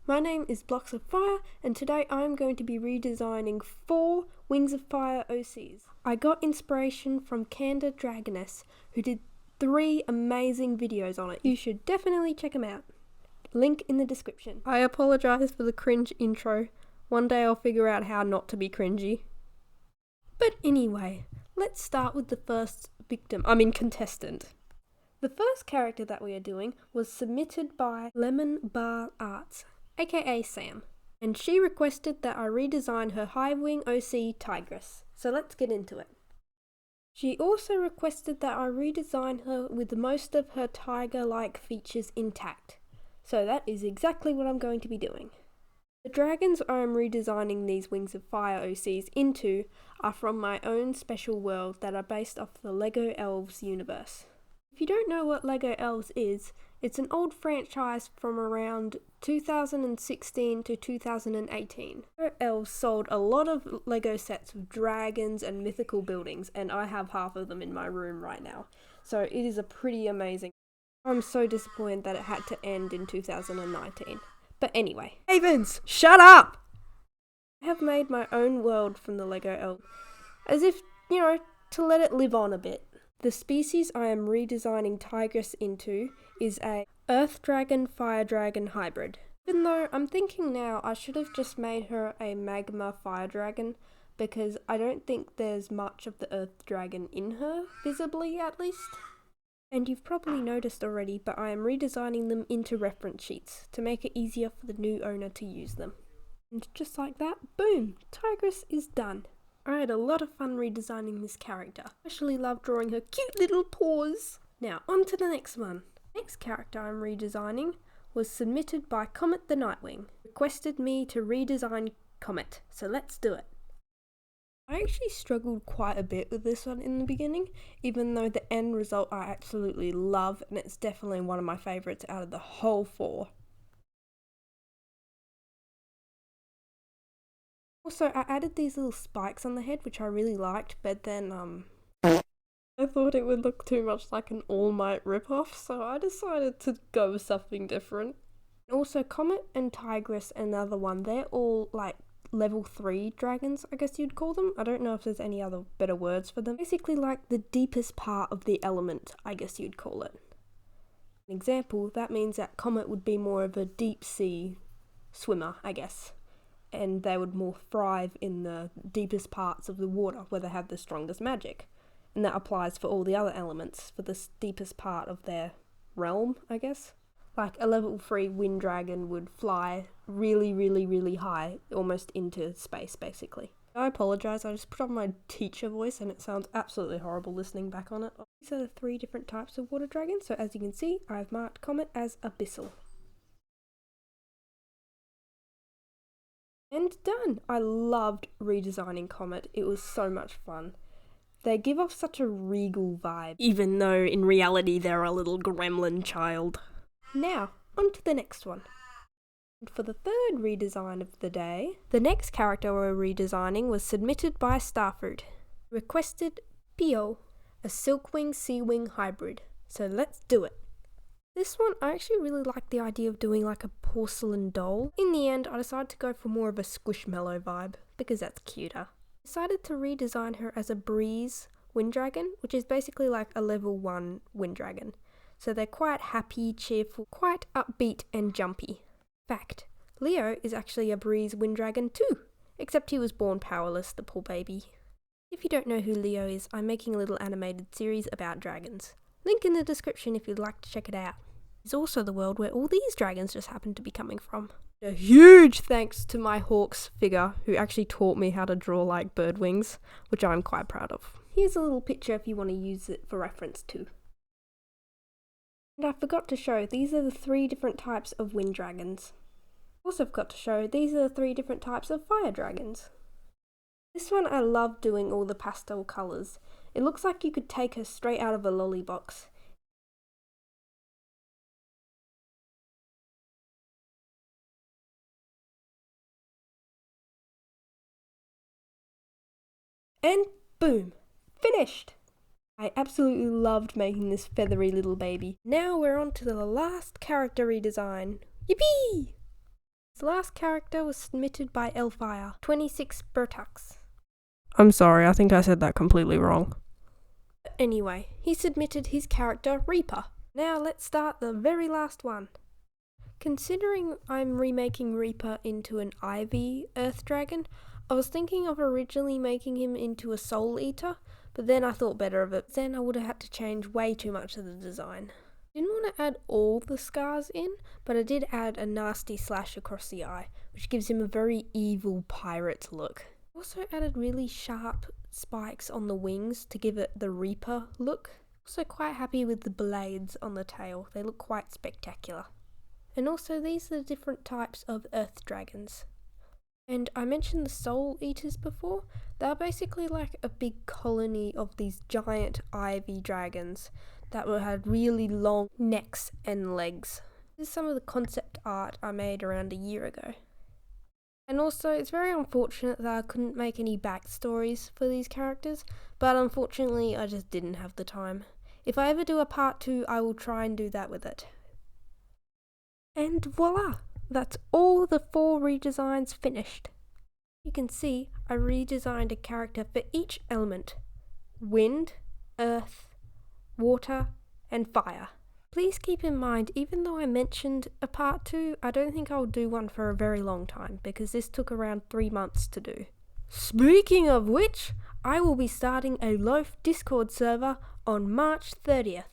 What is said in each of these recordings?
My name is Blocks of Fire, and today I'm going to be redesigning 4 Wings of Fire OCs. I got inspiration from Candid Dragoness, who did 3 amazing videos on it. You should definitely check them out. Link in the description. I apologise for the cringe intro. One day I'll figure out how not to be cringy. But anyway, let's start with the first contestant. The first character that we are doing was submitted by Lemon Bar Arts, aka Sam, and she requested that I redesign her High-Wing OC Tigress, so let's get into it. She also requested that I redesign her with most of her tiger-like features intact, so that is exactly what I'm going to be doing. The dragons I am redesigning these Wings of Fire OCs into are from my own special world that are based off the LEGO Elves universe. If you don't know what LEGO Elves is, it's an old franchise from around 2016 to 2018. LEGO Elves sold a lot of LEGO sets of dragons and mythical buildings, and I have half of them in my room right now. So it is a pretty amazing. I'm so disappointed that it had to end in 2019. But anyway. Ravens, shut up! I have made my own world from the LEGO Elves, as if, to let it live on a bit. The species I am redesigning Tigress into is a Earth Dragon Fire Dragon hybrid. Even though I'm thinking now I should have just made her a Magma Fire Dragon, because I don't think there's much of the Earth Dragon in her, visibly at least. And you've probably noticed already, but I am redesigning them into reference sheets to make it easier for the new owner to use them. And just like that, boom, Tigress is done. I had a lot of fun redesigning this character. I especially love drawing her cute little paws. Now, on to the next one. The next character I'm redesigning was submitted by Comet the Nightwing. Requested me to redesign Comet, so let's do it. I actually struggled quite a bit with this one in the beginning, even though the end result I absolutely love, and it's definitely one of my favourites out of the whole 4. Also, I added these little spikes on the head, which I really liked, but then, I thought it would look too much like an All Might ripoff, so I decided to go with something different. Also, Comet and Tigress, another one, they're all, level 3 dragons, I guess you'd call them. I don't know if there's any other better words for them. Basically, like the deepest part of the element, I guess you'd call it. An example, that means that Comet would be more of a deep sea swimmer, I guess. And they would more thrive in the deepest parts of the water where they have the strongest magic. And that applies for all the other elements for the deepest part of their realm, I guess. Like a level 3 wind dragon would fly really, really, really high, almost into space, basically. I apologise, I just put on my teacher voice and it sounds absolutely horrible listening back on it. These are the 3 different types of water dragons, so as you can see, I've marked Comet as abyssal. And done! I loved redesigning Comet, it was so much fun. They give off such a regal vibe, even though in reality they're a little gremlin child. Now, on to the next one. And for the third redesign of the day, the next character we're redesigning was submitted by Starfruit. Requested Pio, a Silkwing Seawing hybrid. So let's do it. This one, I actually really like the idea of doing like a porcelain doll. In the end, I decided to go for more of a squishmallow vibe, because that's cuter. I decided to redesign her as a breeze wind dragon, which is basically like a level 1 wind dragon. So they're quite happy, cheerful, quite upbeat and jumpy. Fact, Leo is actually a breeze wind dragon too, except he was born powerless, the poor baby. If you don't know who Leo is, I'm making a little animated series about dragons. Link in the description if you'd like to check it out. It's also the world where all these dragons just happen to be coming from. A huge thanks to my Hawks figure, who actually taught me how to draw like bird wings, which I'm quite proud of. Here's a little picture if you want to use it for reference too. And I forgot to show, these are the 3 different types of wind dragons. Also forgot to show, these are the 3 different types of fire dragons. This one I love doing all the pastel colours. It looks like you could take her straight out of a lollybox. And boom! Finished! I absolutely loved making this feathery little baby. Now we're on to the last character redesign. Yippee! His last character was submitted by Elfire, 26 Bertux. I'm sorry, I think I said that completely wrong. Anyway, he submitted his character Reaper. Now let's start the very last one. Considering I'm remaking Reaper into an Ivy Earth Dragon, I was thinking of originally making him into a Soul Eater, but then I thought better of it. Then I would have had to change way too much of the design. Didn't want to add all the scars in, but I did add a nasty slash across the eye, which gives him a very evil pirate look. Also added really sharp spikes on the wings to give it the Reaper look. Also quite happy with the blades on the tail, they look quite spectacular. And also these are the different types of earth dragons. And I mentioned the Soul Eaters before. They're basically like a big colony of these giant ivy dragons that had really long necks and legs. This is some of the concept art I made around a year ago. And also it's very unfortunate that I couldn't make any backstories for these characters, but unfortunately I just didn't have the time. If I ever do a part 2, I will try and do that with it. And voila! That's all the 4 redesigns finished. You can see I redesigned a character for each element: wind, earth, water, and fire. Please keep in mind, even though I mentioned a part 2, I don't think I'll do one for a very long time because this took around 3 months to do. Speaking of which, I will be starting a Loaf Discord server on March 30th.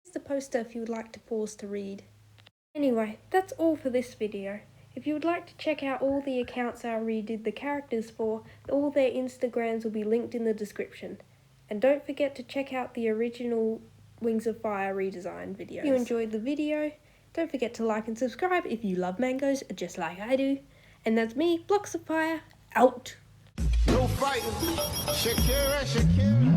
Here's the poster if you would like to pause to read. Anyway, that's all for this video. If you would like to check out all the accounts I redid the characters for, all their Instagrams will be linked in the description. And don't forget to check out the original Wings of Fire redesign videos. If you enjoyed the video, don't forget to like and subscribe if you love mangoes just like I do. And that's me, Blocks of Fire, out! No fighting. Shakira, Shakira.